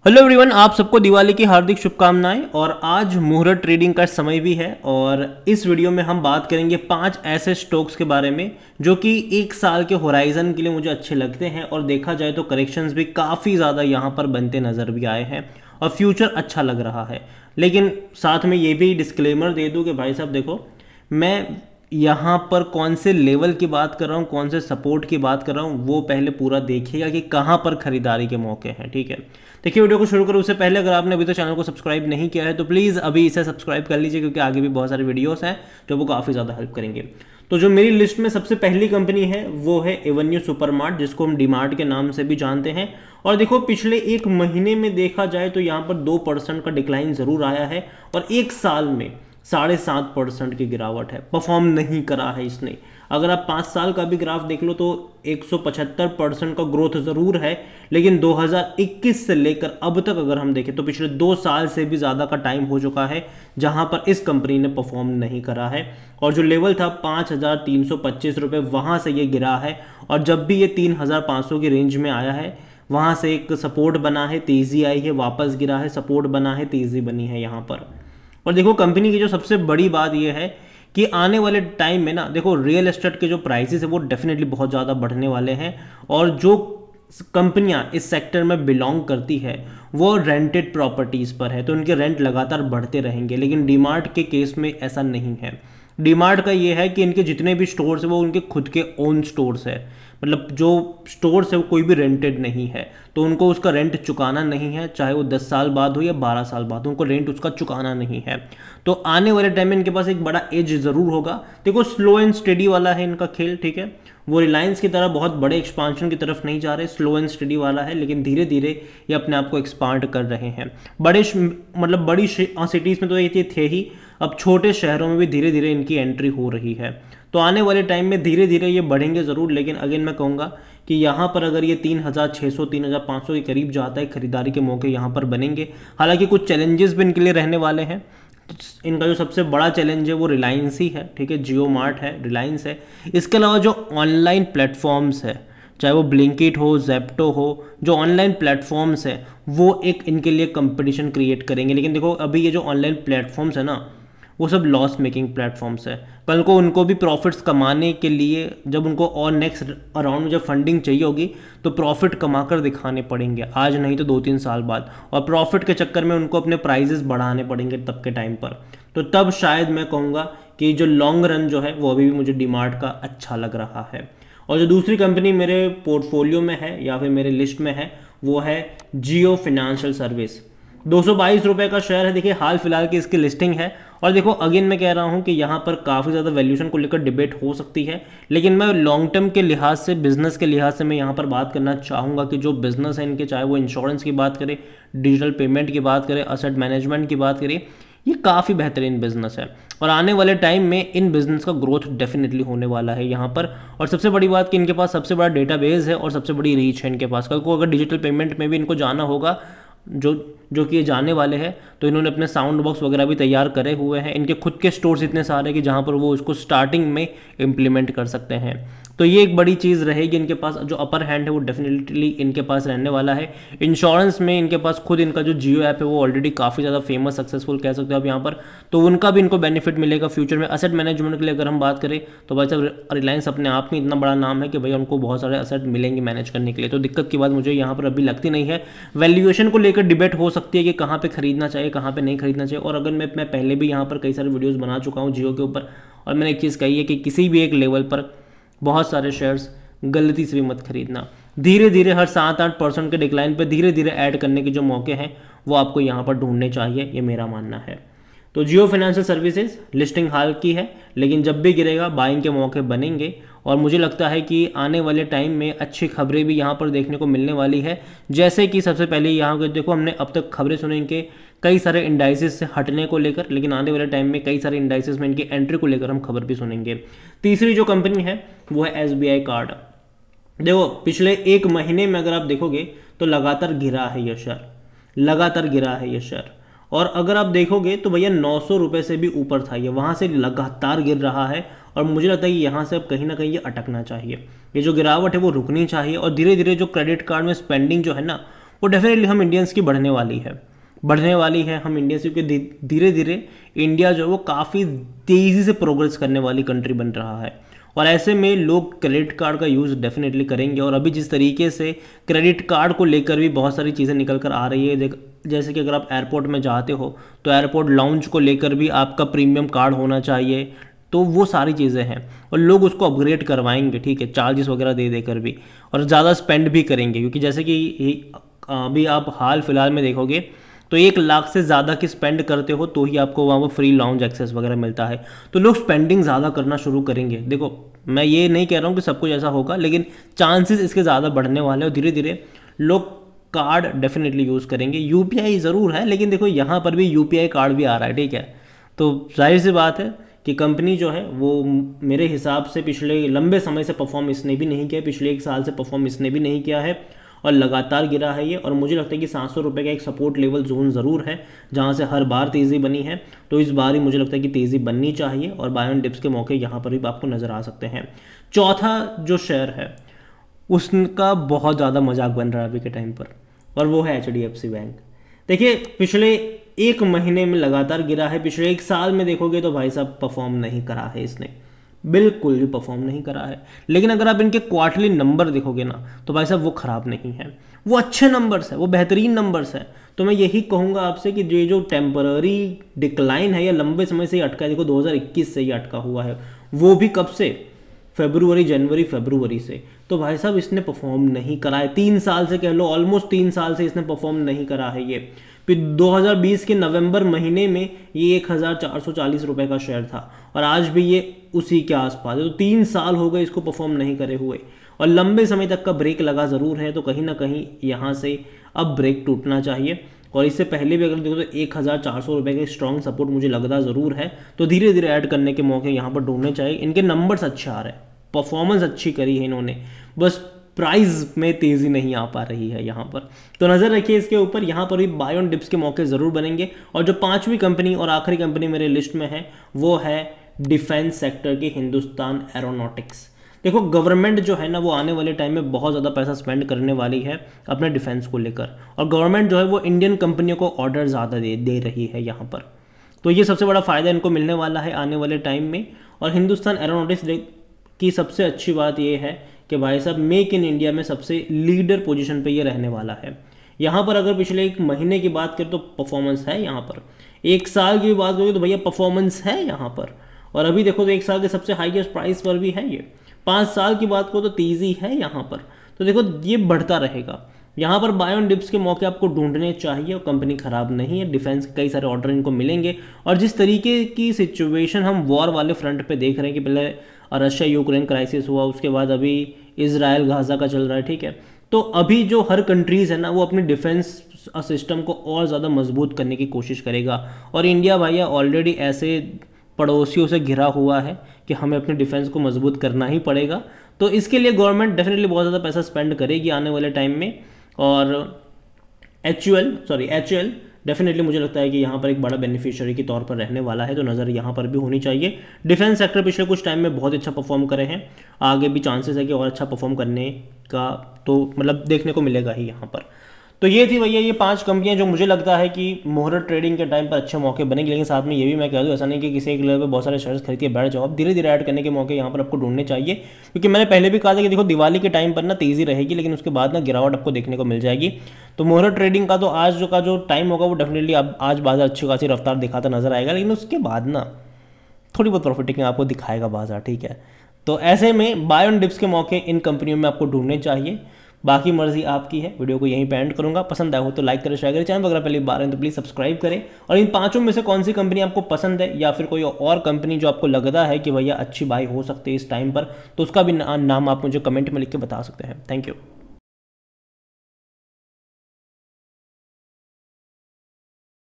Hello everyone, आप सबको दिवाली की हार्दिक शुभकामनाएं। और आज मुहूर्त ट्रेडिंग का समय भी है और इस वीडियो में हम बात करेंगे 5 ऐसे स्टॉक्स के बारे में जो कि एक साल के होराइजन के लिए मुझे अच्छे लगते हैं और देखा जाए तो करेक्शंस भी काफ़ी ज़्यादा यहाँ पर बनते नज़र भी आए हैं और फ्यूचर अच्छा लग रहा है। लेकिन साथ में ये भी डिस्क्लेमर दे दूँ कि भाई साहब देखो, मैं यहाँ पर कौन से लेवल की बात कर रहा हूँ, कौन से सपोर्ट की बात कर रहा हूँ, वो पहले पूरा देखिएगा कि कहाँ पर खरीदारी के मौके हैं। ठीक है, देखिए वीडियो को शुरू करूँ उससे पहले अगर आपने अभी तो चैनल को सब्सक्राइब नहीं किया है तो प्लीज़ अभी इसे सब्सक्राइब कर लीजिए, क्योंकि आगे भी बहुत सारे वीडियोस हैं जो वो काफ़ी ज़्यादा हेल्प करेंगे। तो जो मेरी लिस्ट में सबसे पहली कंपनी है वो है एवेन्यू सुपरमार्ट, जिसको हम डीमार्ट के नाम से भी जानते हैं। और देखो पिछले एक महीने में देखा जाए तो यहाँ पर 2% का डिक्लाइन ज़रूर आया है और एक साल में 7.5% की गिरावट है। परफॉर्म नहीं करा है इसने। अगर आप 5 साल का भी ग्राफ देख लो तो 175% का ग्रोथ ज़रूर है, लेकिन 2021 से लेकर अब तक अगर हम देखें तो पिछले 2 साल से भी ज़्यादा का टाइम हो चुका है जहां पर इस कंपनी ने परफॉर्म नहीं करा है। और जो लेवल था 5,325 रुपये, वहाँ से ये गिरा है। और जब भी ये 3,500 की रेंज में आया है वहाँ से एक सपोर्ट बना है, तेज़ी आई है, वापस गिरा है, सपोर्ट बना है, तेज़ी बनी है यहाँ पर। और देखो कंपनी की जो सबसे बड़ी बात यह है कि आने वाले टाइम में ना देखो रियल एस्टेट के जो प्राइसेस है वो डेफिनेटली बहुत ज़्यादा बढ़ने वाले हैं। और जो कंपनियां इस सेक्टर में बिलोंग करती है वो रेंटेड प्रॉपर्टीज़ पर है, तो उनके रेंट लगातार बढ़ते रहेंगे। लेकिन डीमार्ट के केस में ऐसा नहीं है। डीमार्ट का ये है कि इनके जितने भी स्टोर्स है वो उनके खुद के ओन स्टोर्स है, मतलब जो स्टोर्स है वो कोई भी रेंटेड नहीं है, तो उनको उसका रेंट चुकाना नहीं है, चाहे वो 10 साल बाद हो या 12 साल बाद हो, उनको रेंट उसका चुकाना नहीं है। तो आने वाले टाइम में इनके पास एक बड़ा एज ज़रूर होगा। देखो स्लो एंड स्टडी वाला है इनका खेल, ठीक है। वो रिलायंस की तरह बहुत बड़े एक्सपांशन की तरफ नहीं जा रहे, स्लो एंड स्टडी वाला है, लेकिन धीरे धीरे ये अपने आप को एक्सपांड कर रहे हैं। मतलब बड़ी सिटीज़ में तो ये थे ही, अब छोटे शहरों में भी धीरे धीरे इनकी एंट्री हो रही है। तो आने वाले टाइम में धीरे धीरे ये बढ़ेंगे ज़रूर। लेकिन अगेन मैं कहूँगा कि यहाँ पर अगर ये 3,600 3,500 के करीब जाता है, खरीदारी के मौके यहाँ पर बनेंगे। हालांकि कुछ चैलेंजेस भी इनके लिए रहने वाले हैं। इनका जो सबसे बड़ा चैलेंज है वो रिलायंस ही है, ठीक है। जियो मार्ट है, रिलायंस है। इसके अलावा जो ऑनलाइन प्लेटफॉर्म्स है, चाहे वो ब्लिंकिट हो, जेप्टो हो, जो ऑनलाइन प्लेटफॉर्म्स है वो एक इनके लिए कंपटीशन क्रिएट करेंगे। लेकिन देखो अभी ये जो ऑनलाइन प्लेटफॉर्म्स है ना, वो सब लॉस मेकिंग प्लेटफॉर्म्स है। कल को उनको भी प्रॉफिट्स कमाने के लिए जब उनको और नेक्स्ट अराउंड में जब फंडिंग चाहिए होगी तो प्रॉफिट कमा कर दिखाने पड़ेंगे, आज नहीं तो 2-3 साल बाद। और प्रॉफिट के चक्कर में उनको अपने प्राइजेस बढ़ाने पड़ेंगे तब के टाइम पर। तो तब शायद मैं कहूँगा कि जो लॉन्ग रन जो है वो अभी भी मुझे डीमार्ट का अच्छा लग रहा है। और जो दूसरी कंपनी मेरे पोर्टफोलियो में है या फिर मेरे लिस्ट में है वो है जियो फाइनेंशियल सर्विस। 222 रुपये का शेयर है। देखिए हाल फिलहाल की इसकी लिस्टिंग है। और देखो अगेन मैं कह रहा हूँ कि यहाँ पर काफ़ी ज़्यादा वैल्यूशन को लेकर डिबेट हो सकती है, लेकिन मैं लॉन्ग टर्म के लिहाज से, बिजनेस के लिहाज से मैं यहाँ पर बात करना चाहूँगा कि जो बिजनेस है इनके, चाहे वो इंश्योरेंस की बात करें, डिजिटल पेमेंट की बात करें, असेट मैनेजमेंट की बात करें, ये काफ़ी बेहतरीन बिजनेस है। और आने वाले टाइम में इन बिजनेस का ग्रोथ डेफिनेटली होने वाला है यहाँ पर। और सबसे बड़ी बात कि इनके पास सबसे बड़ा डेटाबेस है और सबसे बड़ी रीच है इनके पास। कल को अगर डिजिटल पेमेंट में भी इनको जाना होगा, जो कि ये जाने वाले हैं, तो इन्होंने अपने साउंड बॉक्स वगैरह भी तैयार करे हुए हैं। इनके खुद के स्टोर्स इतने सारे कि जहाँ पर वो इसको स्टार्टिंग में इम्प्लीमेंट कर सकते हैं। तो ये एक बड़ी चीज़ रहेगी इनके पास। जो अपर हैंड है वो डेफिनेटली इनके पास रहने वाला है। इंश्योरेंस में इनके पास खुद इनका जो जियो ऐप है वो ऑलरेडी काफ़ी ज़्यादा फेमस, सक्सेसफुल कह सकते हो आप यहाँ पर, तो उनका भी इनको बेनिफिट मिलेगा फ्यूचर में। असेट मैनेजमेंट के लिए अगर हम बात करें तो भाई साहब रिलायंस अपने आप में इतना बड़ा नाम है कि भाई उनको बहुत सारे असेट मिलेंगे मैनेज करने के लिए। तो दिक्कत की बात मुझे यहाँ पर अभी लगती नहीं है। वैल्यूएशन को लेकर डिबेट हो सकती है कि कहाँ पे खरीदना चाहिए, कहाँ पे नहीं खरीदना चाहिए। और अगर मैं पहले भी यहाँ पर कई सारे वीडियोस बना चुका हूँ जियो के ऊपर, और मैंने एक चीज़ कही है कि किसी भी एक लेवल पर बहुत सारे शेयर्स गलती से भी मत खरीदना। धीरे धीरे हर 7-8% के डिक्लाइन पे धीरे धीरे ऐड करने के जो मौके हैं वो आपको यहाँ पर ढूंढने चाहिए, ये मेरा मानना है। तो जियो फाइनेंशियल सर्विसेज लिस्टिंग हाल की है, लेकिन जब भी गिरेगा बाइंग के मौके बनेंगे। और मुझे लगता है कि आने वाले टाइम में अच्छी खबरें भी यहाँ पर देखने को मिलने वाली है। जैसे कि सबसे पहले यहाँ पर देखो, हमने अब तक खबरें सुनी इनके कई सारे इंडाइसिस से हटने को लेकर, लेकिन आने वाले टाइम में कई सारे इंडाइसिस में इनकी एंट्री को लेकर हम खबर भी सुनेंगे। तीसरी जो कंपनी है वो है SBI कार्ड। देखो पिछले एक महीने में अगर आप देखोगे तो लगातार गिरा है ये शेयर, लगातार गिरा है ये शेयर। और अगर आप देखोगे तो भैया 900 रुपये से भी ऊपर था ये, वहाँ से लगातार गिर रहा है। और मुझे लगता है कि यहाँ से अब कहीं ना कहीं ये अटकना चाहिए, ये जो गिरावट है वो रुकनी चाहिए। और धीरे धीरे जो क्रेडिट कार्ड में स्पेंडिंग जो है ना वो डेफिनेटली हम इंडियंस की बढ़ने वाली है हम इंडिया से, क्योंकि धीरे धीरे इंडिया जो है वो काफ़ी तेज़ी से प्रोग्रेस करने वाली कंट्री बन रहा है। और ऐसे में लोग क्रेडिट कार्ड का यूज़ डेफिनेटली करेंगे। और अभी जिस तरीके से क्रेडिट कार्ड को लेकर भी बहुत सारी चीज़ें निकल कर आ रही है, जैसे कि अगर आप एयरपोर्ट में जाते हो तो एयरपोर्ट लाउंज को लेकर भी आपका प्रीमियम कार्ड होना चाहिए, तो वो सारी चीज़ें हैं और लोग उसको अपग्रेड करवाएंगे, ठीक है, चार्जेस वगैरह दे देकर भी, और ज़्यादा स्पेंड भी करेंगे। क्योंकि जैसे कि अभी आप हाल फिलहाल में देखोगे तो 1 लाख से ज़्यादा की स्पेंड करते हो तो ही आपको वहाँ पर फ्री लाउंज एक्सेस वगैरह मिलता है। तो लोग स्पेंडिंग ज़्यादा करना शुरू करेंगे। देखो, मैं ये नहीं कह रहा हूँ कि सब कुछ ऐसा होगा, लेकिन चांसेस इसके ज़्यादा बढ़ने वाले हैं और धीरे धीरे लोग कार्ड डेफिनेटली यूज़ करेंगे। यूपीआई ज़रूर है, लेकिन देखो यहाँ पर भी यूपीआई कार्ड भी आ रहा है, ठीक है। तो जाहिर सी बात है कि कंपनी जो है वो मेरे हिसाब से पिछले लंबे समय से परफॉर्म इसने भी नहीं किया, पिछले 1 साल से परफॉर्म इसने भी नहीं किया है और लगातार गिरा है ये। और मुझे लगता है कि 700 रुपये का एक सपोर्ट लेवल जोन ज़रूर है जहाँ से हर बार तेज़ी बनी है, तो इस बार ही मुझे लगता है कि तेज़ी बननी चाहिए और बाय ऑन डिप्स के मौके यहाँ पर भी आपको नज़र आ सकते हैं। चौथा जो शेयर है उसका बहुत ज़्यादा मजाक बन रहा है अभी के टाइम पर, और वो है HDFC बैंक। देखिए, पिछले 1 महीने में लगातार गिरा है, पिछले 1 साल में देखोगे तो भाई साहब परफॉर्म नहीं करा है इसने, बिल्कुल भी परफॉर्म नहीं करा है। लेकिन अगर आप इनके क्वार्टरली नंबर देखोगे ना तो भाई साहब वो ख़राब नहीं है, वो अच्छे नंबर्स है, वो बेहतरीन नंबर्स है। तो मैं यही कहूँगा आपसे कि ये जो टेम्पररी डिक्लाइन है या लंबे समय से ही अटका है, देखो 2021 से ही अटका हुआ है, वो भी कब से, जनवरी फरवरी से। तो भाई साहब इसने परफॉर्म नहीं करा है, 3 साल से कह लो, ऑलमोस्ट 3 साल से इसने परफॉर्म नहीं करा है ये। फिर 2020 के नवंबर महीने में ये 1440 रुपये का शेयर था और आज भी ये उसी के आसपास है। तो 3 साल हो गए इसको परफॉर्म नहीं करे हुए और लंबे समय तक का ब्रेक लगा ज़रूर है। तो कहीं ना कहीं यहाँ से अब ब्रेक टूटना चाहिए और इससे पहले भी अगर देखो तो 1400 रुपये का स्ट्रॉन्ग सपोर्ट मुझे लगता ज़रूर है। तो धीरे धीरे ऐड करने के मौके यहाँ पर ढूंढने चाहिए। इनके नंबर्स अच्छे आ रहे हैं, परफॉर्मेंस अच्छी करी है इन्होंने, बस प्राइस में तेज़ी नहीं आ पा रही है यहाँ पर। तो नज़र रखिए इसके ऊपर, यहाँ पर भी बाय ऑन डिप्स के मौके ज़रूर बनेंगे। और जो 5वीं कंपनी और आखिरी कंपनी मेरे लिस्ट में है वो है डिफेंस सेक्टर की हिंदुस्तान एरोनॉटिक्स। देखो, गवर्नमेंट जो है ना वो आने वाले टाइम में बहुत ज़्यादा पैसा स्पेंड करने वाली है अपने डिफेंस को लेकर, और गवर्नमेंट जो है वो इंडियन कंपनियों को ऑर्डर ज़्यादा दे रही है यहाँ पर। तो ये सबसे बड़ा फ़ायदा इनको मिलने वाला है आने वाले टाइम में। और हिंदुस्तान एरोनॉटिक्स की सबसे अच्छी बात ये है कि भाई साहब मेक इन इंडिया में सबसे लीडर पोजीशन पे ये रहने वाला है। यहाँ पर अगर पिछले 1 महीने की बात करें तो परफॉर्मेंस है यहाँ पर, 1 साल की बात करोगे तो भैया परफॉर्मेंस है यहाँ पर, और अभी देखो तो 1 साल के सबसे हाईएस्ट प्राइस पर भी है ये। 5 साल की बात करो तो तेज़ी है यहाँ पर। तो देखो ये बढ़ता रहेगा। यहाँ पर बाय ऑन डिप्स के मौके आपको ढूंढने चाहिए और कंपनी ख़राब नहीं है, डिफेंस के कई सारे ऑर्डर इनको मिलेंगे। और जिस तरीके की सिचुएशन हम वॉर वाले फ्रंट पे देख रहे हैं कि पहले रशिया यूक्रेन क्राइसिस हुआ, उसके बाद अभी इजराइल गाजा का चल रहा है, ठीक है। तो अभी जो हर कंट्रीज़ है ना वो अपनी डिफेंस सिस्टम को और ज़्यादा मजबूत करने की कोशिश करेगा। और इंडिया भैया ऑलरेडी ऐसे पड़ोसियों से घिरा हुआ है कि हमें अपने डिफेंस को मजबूत करना ही पड़ेगा। तो इसके लिए गवर्नमेंट डेफिनेटली बहुत ज़्यादा पैसा स्पेंड करेगी आने वाले टाइम में। और HUL डेफिनेटली मुझे लगता है कि यहाँ पर एक बड़ा बेनिफिशियरी के तौर पर रहने वाला है, तो नज़र यहाँ पर भी होनी चाहिए। डिफेंस सेक्टर पिछले कुछ टाइम में बहुत अच्छा परफॉर्म करे हैं, आगे भी चांसेस है कि और अच्छा परफॉर्म करने का तो मतलब देखने को मिलेगा ही यहाँ पर। तो ये थी भैया ये 5 कंपनियां जो मुझे लगता है कि मुहूर्त ट्रेडिंग के टाइम पर अच्छे मौके बनेंगे। लेकिन साथ में ये भी मैं कह दूँ, ऐसा नहीं कि किसी एक लेवल पर बहुत सारे शेयर्स खरीद के बैठ जाओ, आप धीरे धीरे ऐड करने के मौके यहाँ पर आपको ढूंढने चाहिए। क्योंकि मैंने पहले भी कहा था कि देखो दिवाली के टाइम पर ना तेज़ी रहेगी, लेकिन उसके बाद ना गिरावट आपको देखने को मिल जाएगी। तो मुहूर्त ट्रेडिंग का तो आज का जो टाइम होगा वो डेफिनेटली अब आज बाजार अच्छी खासी रफ्तार दिखाता नजर आएगा, लेकिन उसके बाद ना थोड़ी बहुत प्रॉफिट टेकिंग आपको दिखाएगा बाजार, ठीक है। तो ऐसे में बाय ऑन डिप्स के मौके इन कंपनियों में आपको ढूंढने चाहिए। बाकी मर्जी आपकी है। वीडियो को यहीं पे एंड करूंगा। पसंद आया हो तो लाइक करें, शेयर करें। चैनल अगर पहली बार है तो प्लीज़ सब्सक्राइब करें। और इन 5 में से कौन सी कंपनी आपको पसंद है या फिर कोई और कंपनी जो आपको लगता है कि भैया अच्छी बाई हो सकती है इस टाइम पर, तो उसका भी नाम आप मुझे कमेंट में लिख के बता सकते हैं। Thank you.